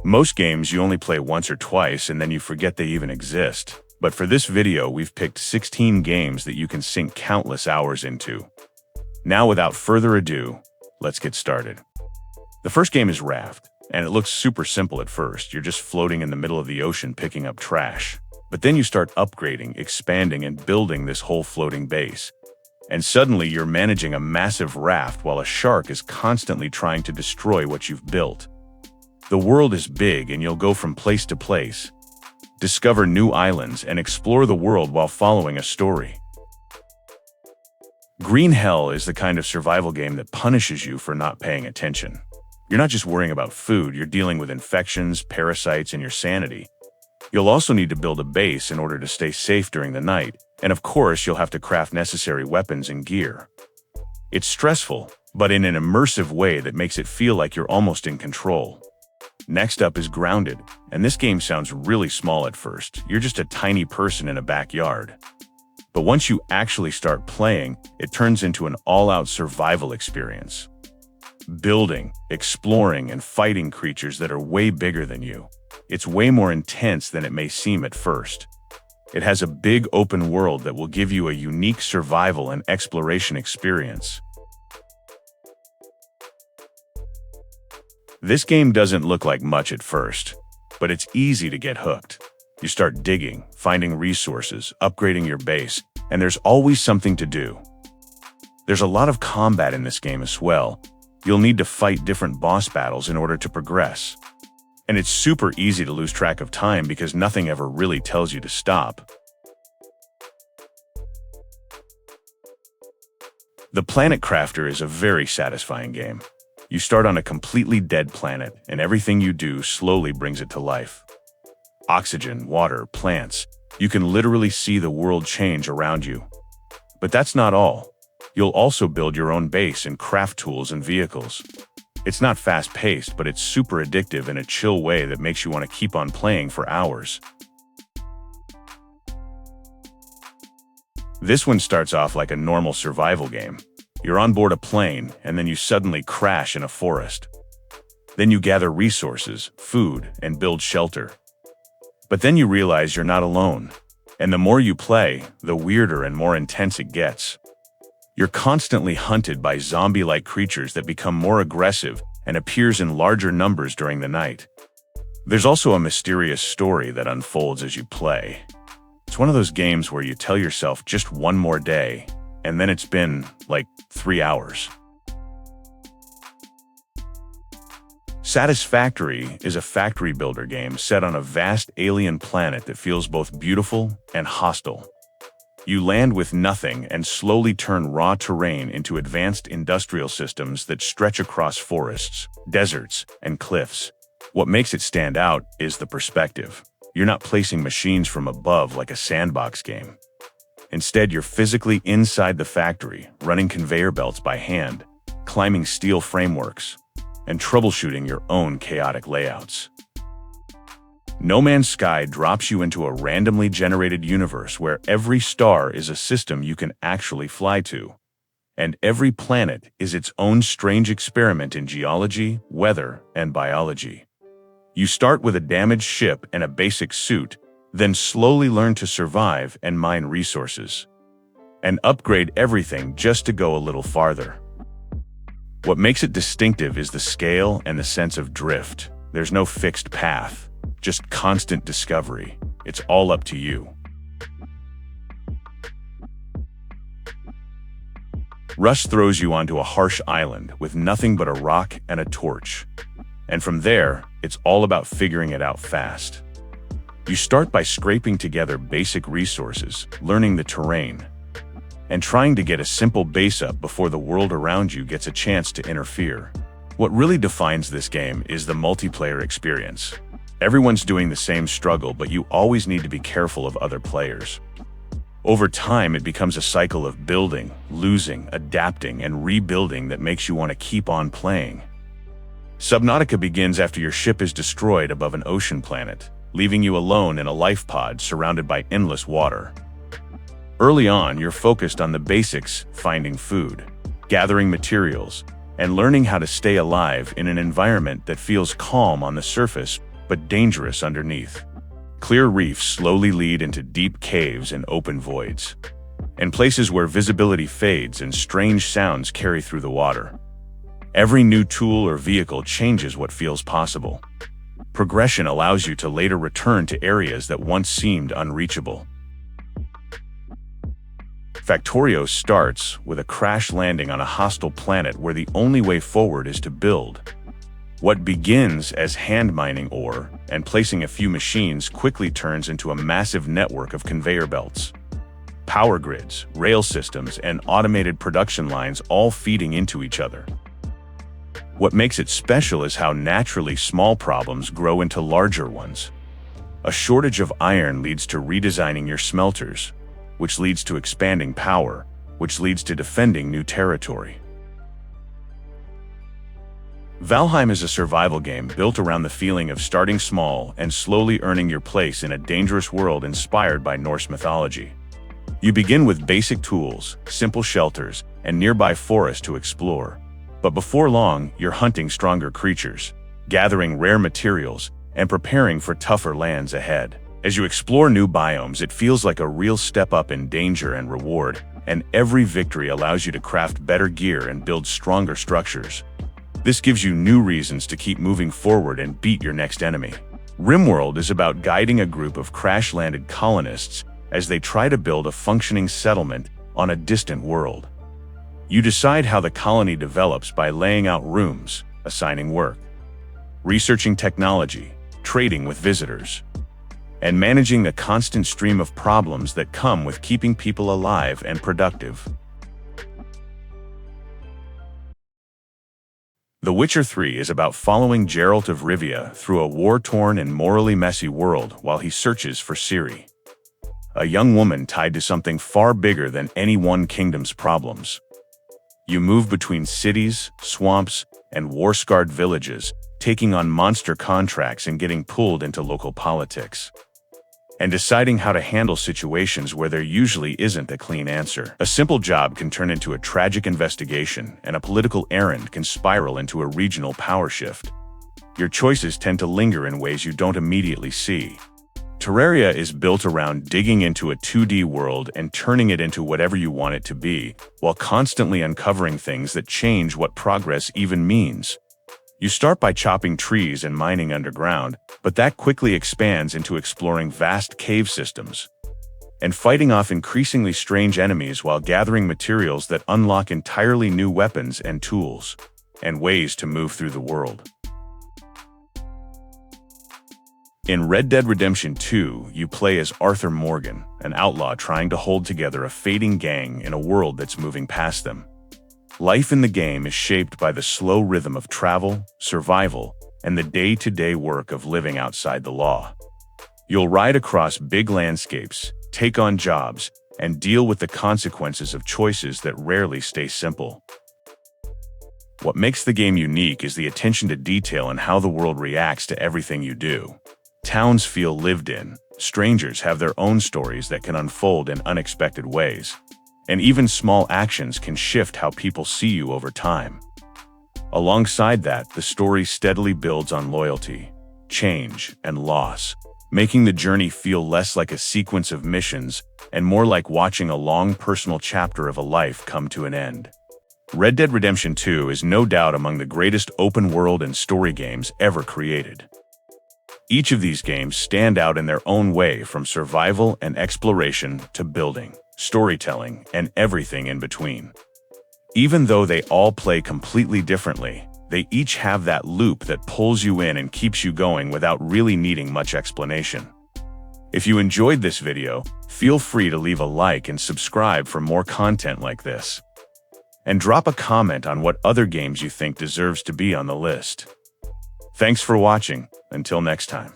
Most games you only play once or twice and then you forget they even exist. But for this video, we've picked 16 games that you can sink countless hours into. Now, without further ado, let's get started. The first game is Raft, and it looks super simple at first. You're just floating in the middle of the ocean picking up trash. But then you start upgrading, expanding, and building this whole floating base. And suddenly you're managing a massive raft while a shark is constantly trying to destroy what you've built. The world is big and you'll go from place to place, discover new islands, and explore the world while following a story. Green Hell is the kind of survival game that punishes you for not paying attention. You're not just worrying about food, you're dealing with infections, parasites, and your sanity. You'll also need to build a base in order to stay safe during the night, and of course you'll have to craft necessary weapons and gear. It's stressful, but in an immersive way that makes it feel like you're almost in control. Next up is Grounded, and this game sounds really small at first. You're just a tiny person in a backyard. But once you actually start playing, it turns into an all-out survival experience. Building, exploring, and fighting creatures that are way bigger than you. It's way more intense than it may seem at first. It has a big open world that will give you a unique survival and exploration experience. This game doesn't look like much at first, but it's easy to get hooked. You start digging, finding resources, upgrading your base, and there's always something to do. There's a lot of combat in this game as well. You'll need to fight different boss battles in order to progress. And it's super easy to lose track of time because nothing ever really tells you to stop. The Planet Crafter is a very satisfying game. You start on a completely dead planet, and everything you do slowly brings it to life. Oxygen, water, plants. You can literally see the world change around you. But that's not all. You'll also build your own base and craft tools and vehicles. It's not fast-paced, but it's super addictive in a chill way that makes you want to keep on playing for hours. This one starts off like a normal survival game. You're on board a plane, and then you suddenly crash in a forest. Then you gather resources, food, and build shelter. But then you realize you're not alone. And the more you play, the weirder and more intense it gets. You're constantly hunted by zombie-like creatures that become more aggressive and appears in larger numbers during the night. There's also a mysterious story that unfolds as you play. It's one of those games where you tell yourself just one more day, and then it's been, like, 3 hours. Satisfactory is a factory builder game set on a vast alien planet that feels both beautiful and hostile. You land with nothing and slowly turn raw terrain into advanced industrial systems that stretch across forests, deserts, and cliffs. What makes it stand out is the perspective. You're not placing machines from above like a sandbox game. Instead, you're physically inside the factory, running conveyor belts by hand, climbing steel frameworks, and troubleshooting your own chaotic layouts. No Man's Sky drops you into a randomly generated universe where every star is a system you can actually fly to, and every planet is its own strange experiment in geology, weather, and biology. You start with a damaged ship and a basic suit, then slowly learn to survive and mine resources, and upgrade everything just to go a little farther. What makes it distinctive is the scale and the sense of drift. There's no fixed path, just constant discovery. It's all up to you. Rust throws you onto a harsh island with nothing but a rock and a torch. And from there, it's all about figuring it out fast. You start by scraping together basic resources, learning the terrain, and trying to get a simple base up before the world around you gets a chance to interfere. What really defines this game is the multiplayer experience. Everyone's doing the same struggle, but you always need to be careful of other players. Over time, it becomes a cycle of building, losing, adapting, and rebuilding that makes you want to keep on playing. Subnautica begins after your ship is destroyed above an ocean planet, leaving you alone in a life pod surrounded by endless water. Early on, you're focused on the basics, finding food, gathering materials, and learning how to stay alive in an environment that feels calm on the surface but dangerous underneath. Clear reefs slowly lead into deep caves and open voids, and places where visibility fades and strange sounds carry through the water. Every new tool or vehicle changes what feels possible. Progression allows you to later return to areas that once seemed unreachable. Factorio starts with a crash landing on a hostile planet where the only way forward is to build. What begins as hand mining ore and placing a few machines quickly turns into a massive network of conveyor belts. Power grids, rail systems, and automated production lines all feeding into each other. What makes it special is how naturally small problems grow into larger ones. A shortage of iron leads to redesigning your smelters, which leads to expanding power, which leads to defending new territory. Valheim is a survival game built around the feeling of starting small and slowly earning your place in a dangerous world inspired by Norse mythology. You begin with basic tools, simple shelters, and nearby forests to explore. But before long, you're hunting stronger creatures, gathering rare materials, and preparing for tougher lands ahead. As you explore new biomes, it feels like a real step up in danger and reward, and every victory allows you to craft better gear and build stronger structures. This gives you new reasons to keep moving forward and beat your next enemy. Rimworld is about guiding a group of crash-landed colonists as they try to build a functioning settlement on a distant world. You decide how the colony develops by laying out rooms, assigning work, researching technology, trading with visitors, and managing the constant stream of problems that come with keeping people alive and productive. The Witcher 3 is about following Geralt of Rivia through a war-torn and morally messy world while he searches for Ciri, a young woman tied to something far bigger than any one kingdom's problems. You move between cities, swamps, and war-scarred villages, taking on monster contracts and getting pulled into local politics, and deciding how to handle situations where there usually isn't a clean answer. A simple job can turn into a tragic investigation, and a political errand can spiral into a regional power shift. Your choices tend to linger in ways you don't immediately see. Terraria is built around digging into a 2D world and turning it into whatever you want it to be, while constantly uncovering things that change what progress even means. You start by chopping trees and mining underground, but that quickly expands into exploring vast cave systems and fighting off increasingly strange enemies while gathering materials that unlock entirely new weapons and tools and ways to move through the world. In Red Dead Redemption 2, you play as Arthur Morgan, an outlaw trying to hold together a fading gang in a world that's moving past them. Life in the game is shaped by the slow rhythm of travel, survival, and the day-to-day work of living outside the law. You'll ride across big landscapes, take on jobs, and deal with the consequences of choices that rarely stay simple. What makes the game unique is the attention to detail and how the world reacts to everything you do. Towns feel lived in, strangers have their own stories that can unfold in unexpected ways, and even small actions can shift how people see you over time. Alongside that, the story steadily builds on loyalty, change, and loss, making the journey feel less like a sequence of missions and more like watching a long personal chapter of a life come to an end. Red Dead Redemption 2 is no doubt among the greatest open-world and story games ever created. Each of these games stand out in their own way, from survival and exploration to building, storytelling, and everything in between. Even though they all play completely differently, they each have that loop that pulls you in and keeps you going without really needing much explanation. If you enjoyed this video, feel free to leave a like and subscribe for more content like this. And drop a comment on what other games you think deserves to be on the list. Thanks for watching. Until next time.